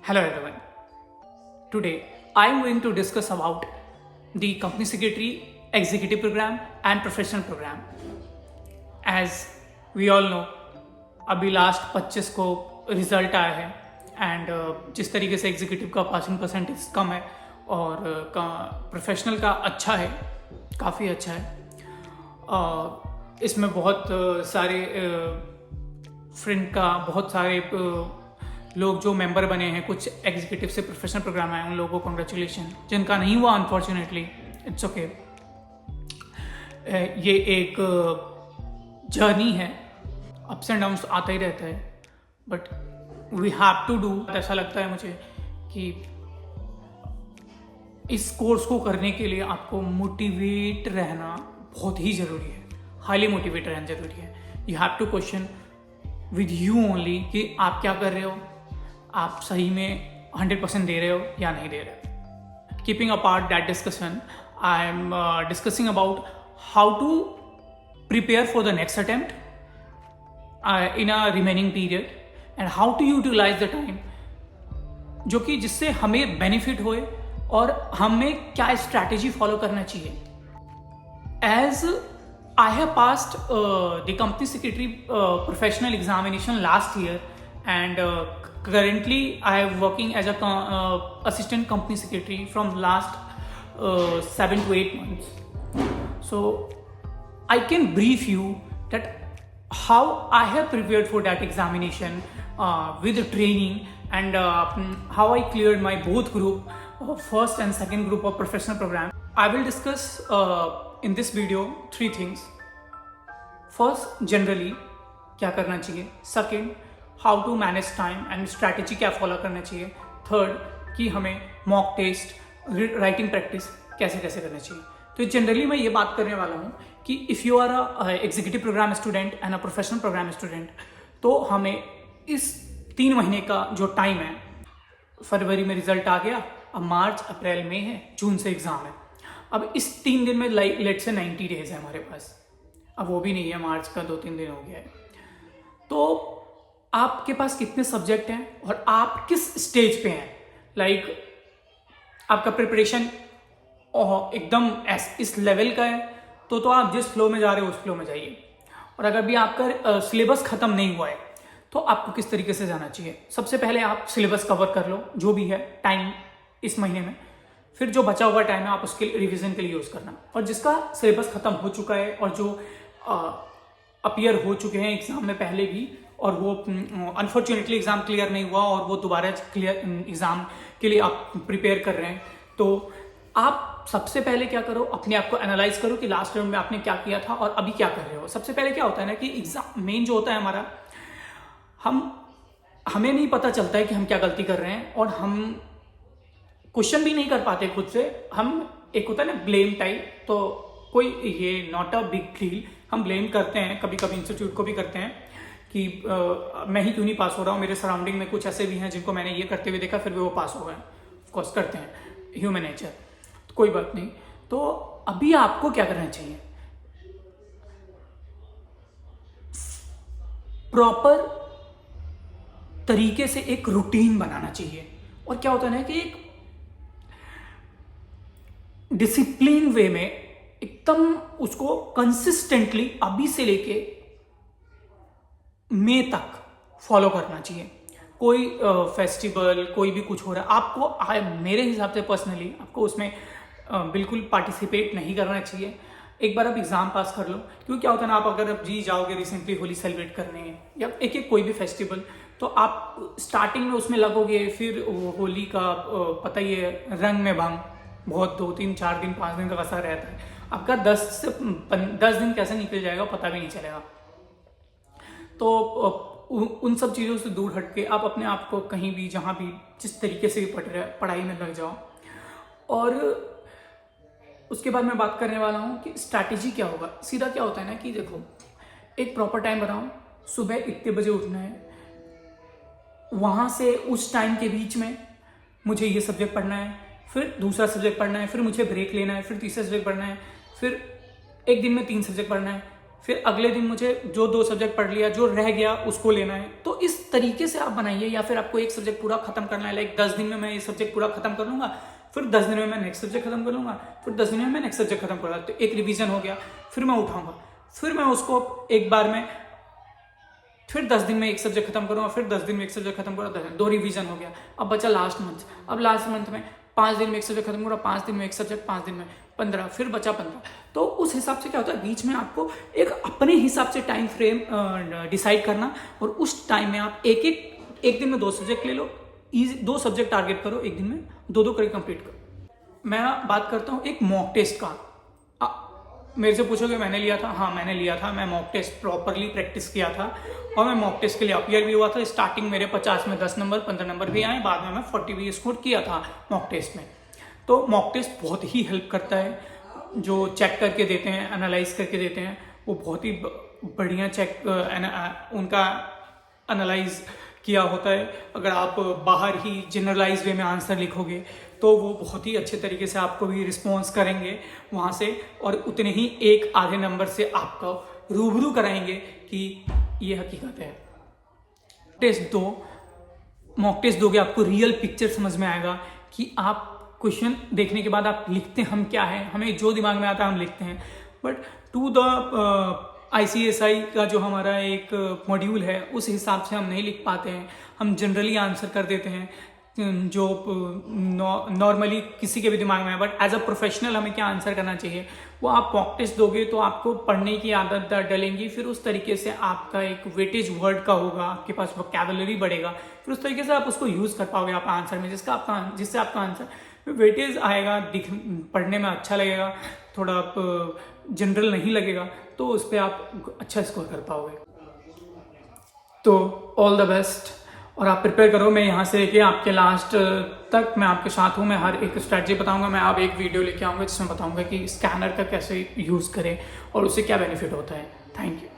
Hello everyone. Today I am going to discuss about the company secretary executive program and professional program. As we all know, अभी last 25 को result आया है and जिस तरीके से executive का passing percentage कम है और प्रोफेशनल का अच्छा है, काफ़ी अच्छा है। इसमें बहुत सारे फ्रेंड का बहुत सारे लोग जो मेंबर बने हैं, कुछ एग्जीक्यूटिव से प्रोफेशनल प्रोग्राम आए, उन लोगों को कंग्रेचुलेशन। जिनका नहीं हुआ अनफॉर्चुनेटली इट्स ओके। ये एक जर्नी है, अप्स एंड डाउन्स आता ही रहता है, but we have to do. ऐसा लगता है मुझे कि इस कोर्स को करने के लिए आपको मोटिवेट रहना बहुत ही ज़रूरी है, हाईली मोटिवेट रहना ज़रूरी है। You have to question with you only कि आप क्या कर रहे हो, आप सही में 100% दे रहे हो या नहीं दे रहे हो। Keeping apart that discussion, I am discussing about how to prepare for the next attempt in a remaining period and how to utilise the time, जो कि जिससे हमें बेनिफिट होए और हमें क्या स्ट्रैटेजी फॉलो करना चाहिए। As I have passed the company secretary professional examination last year, and currently I am working as a assistant company secretary from last 7 to 8 months. So I can brief you that how I have prepared for that examination with the training and how I cleared my both group, first and second group of professional program. I will discuss in this video 3 things. First, generally क्या करना चाहिए। Second, how to manage time and strategy क्या follow करना चाहिए। Third, कि हमें mock test, writing practice कैसे कैसे करना चाहिए। तो जनरली मैं ये बात करने वाला हूँ कि if you are a executive programme student and a professional programme student, तो हमें इस 3 महीने का जो टाइम है, फरवरी में रिजल्ट आ गया, अब मार्च, अप्रैल, मई है, जून से एग्ज़ाम है। अब इस 3 दिन में लेट से 90 डेज है हमारे पास। अब वो भी नहीं है, मार्च का 2-3 दिन हो गया है। तो आपके पास कितने सब्जेक्ट हैं और आप किस स्टेज पे हैं। लाइक आपका प्रिपरेशन एकदम इस लेवल का है तो आप जिस फ्लो में जा रहे हो उस फ्लो में जाइए। और अगर भी आपका सिलेबस ख़त्म नहीं हुआ है तो आपको किस तरीके से जाना चाहिए। सबसे पहले आप सिलेबस कवर कर लो, जो भी है टाइम इस महीने में। फिर जो बचा हुआ टाइम है आप उसके रिवीजन के लिए यूज़ करना। और जिसका सिलेबस ख़त्म हो चुका है और जो अपीयर हो चुके हैं एग्ज़ाम में पहले भी, और वो अनफॉर्चुनेटली एग्ज़ाम क्लियर नहीं हुआ और वो दोबारा क्लियर एग्ज़ाम के लिए आप प्रिपेयर कर रहे हैं, तो आप सबसे पहले क्या करो, अपने आप को एनालाइज करो कि लास्ट राउंड में आपने क्या किया था और अभी क्या कर रहे हो। सबसे पहले क्या होता है ना कि एग्ज़ाम मेन जो होता है हमारा, हमें नहीं पता चलता है कि हम क्या गलती कर रहे हैं और हम क्वेश्चन भी नहीं कर पाते खुद से। हम एक होता है ना ब्लेम टाइप, तो कोई ये नॉट अ बिग डील, हम ब्लेम करते हैं, कभी कभी इंस्टीट्यूट को भी करते हैं कि मैं ही क्यों नहीं पास हो रहा हूँ, मेरे सराउंडिंग में कुछ ऐसे भी हैं जिनको मैंने ये करते हुए देखा फिर भी वो पास हो गए। ऑफकोर्स करते हैं, ह्यूमन नेचर, तो कोई बात नहीं। तो अभी आपको क्या करना चाहिए, प्रॉपर तरीके से एक रूटीन बनाना चाहिए। और क्या होता है ना कि एक डिसिप्लिन वे में एकदम उसको कंसिस्टेंटली अभी से लेके मई तक फॉलो करना चाहिए। कोई फेस्टिवल, कोई भी कुछ हो रहा है, आपको मेरे हिसाब से पर्सनली आपको उसमें बिल्कुल पार्टिसिपेट नहीं करना चाहिए। एक बार आप एग्ज़ाम पास कर लो, क्योंकि क्या होता है ना, आप अगर आप जी जाओगे रिसेंटली होली सेलिब्रेट करने या एक कोई भी फेस्टिवल, तो आप स्टार्टिंग में उसमें लगोगे, फिर होली का पता ही है, रंग में भंग बहुत 2-3-4 दिन 5 दिन तक ऐसा रहता है। आपका 10 दिन कैसे निकल जाएगा पता भी नहीं चलेगा। तो उन सब चीज़ों से दूर हट के आप अपने आप को कहीं भी, जहाँ भी, जिस तरीके से भी पढ़ाई में लग जाओ। और उसके बाद मैं बात करने वाला हूँ कि स्ट्रैटेजी क्या होगा। सीधा क्या होता है ना कि देखो, एक प्रॉपर टाइम बनाओ, सुबह इतने बजे उठना है, वहाँ से उस टाइम के बीच में मुझे ये सब्जेक्ट पढ़ना है, फिर दूसरा सब्जेक्ट पढ़ना है, फिर मुझे ब्रेक लेना है, फिर तीसरा सब्जेक्ट पढ़ना है, फिर एक दिन में 3 सब्जेक्ट पढ़ना है, फिर अगले दिन मुझे जो 2 सब्जेक्ट पढ़ लिया, जो रह गया उसको लेना है। तो इस तरीके से आप बनाइए। या फिर आपको एक सब्जेक्ट पूरा खत्म करना है, लाइक 10 दिन में मैं ये सब्जेक्ट पूरा खत्म कर लूंगा, फिर 10 दिन में मैं नेक्स्ट सब्जेक्ट खत्म कर लूंगा, फिर 10 दिन में मैं नेक्स्ट सब्जेक्ट खत्म कर लूंगा। तो एक रिवीजन हो गया, फिर मैं उठाऊंगा, फिर मैं उसको एक बार में, फिर 10 दिन में एक सब्जेक्ट खत्म करूंगा, फिर 10 दिन में एक सब्जेक्ट खत्म करूंगा, 2 रिवीजन हो गया। अब बचा लास्ट मंथ। अब लास्ट मंथ में 5 दिन में एक सब्जेक्ट खत्म करूंगा, 5 दिन में एक सब्जेक्ट, 5 दिन में 15, फिर बचा 15। तो उस हिसाब से क्या होता है, बीच में आपको एक अपने हिसाब से टाइम फ्रेम डिसाइड करना, और उस टाइम में आप एक दिन में 2 सब्जेक्ट ले लो, 2 सब्जेक्ट टारगेट करो, एक दिन में 2 करके कंप्लीट करो। मैं बात करता हूँ एक मॉक टेस्ट का। मेरे से पूछोगे मैंने लिया था, हाँ मैंने लिया था। मैं मॉक टेस्ट प्रॉपरली प्रैक्टिस किया था, और मैं मॉक टेस्ट के लिए अपीयर भी हुआ था। स्टार्टिंग मेरे 50 में 10 नंबर 15 नंबर भी आए, बाद में मैं 40 भी स्कोर किया था मॉक टेस्ट में। तो मॉक टेस्ट बहुत ही हेल्प करता है, जो चेक करके देते हैं, एनालाइज करके देते हैं, वो बहुत ही बढ़िया चेक उनका एनालाइज किया होता है। अगर आप बाहर ही जनरलाइज वे में आंसर लिखोगे तो वो बहुत ही अच्छे तरीके से आपको भी रिस्पॉन्स करेंगे वहाँ से, और उतने ही 1 आधे नंबर से आपको रूबरू कराएंगे कि ये हकीकत है। मॉक टेस्ट दोगे, आपको रियल पिक्चर समझ में आएगा कि आप क्वेश्चन देखने के बाद आप लिखते हम क्या है, हमें जो दिमाग में आता है हम लिखते हैं, बट टू द ICSI का जो हमारा एक मॉड्यूल है उस हिसाब से हम नहीं लिख पाते हैं। हम जनरली आंसर कर देते हैं जो नॉर्मली किसी के भी दिमाग में है, बट एज अ प्रोफेशनल हमें क्या आंसर करना चाहिए वो आप मॉक टेस्ट दोगे तो आपको पढ़ने की आदत डलेंगी। फिर उस तरीके से आपका एक वेटेज वर्ड का होगा, आपके पास वोकैबुलरी बढ़ेगा, फिर उस तरीके से आप उसको यूज कर पाओगे आपका आंसर में, जिससे आपका आंसर वेटेज आएगा, पढ़ने में अच्छा लगेगा, थोड़ा जनरल नहीं लगेगा, तो उस पर आप अच्छा स्कोर कर पाओगे। तो ऑल द बेस्ट, और आप प्रिपेयर करो। मैं यहाँ से लेके आपके लास्ट तक मैं आपके साथ हूँ। मैं हर एक स्ट्रैटेजी बताऊंगा। मैं अब एक वीडियो लेके आऊँगा जिसमें बताऊंगा कि स्कैनर का कैसे यूज़ करें और उससे क्या बेनिफिट होता है। Thank you.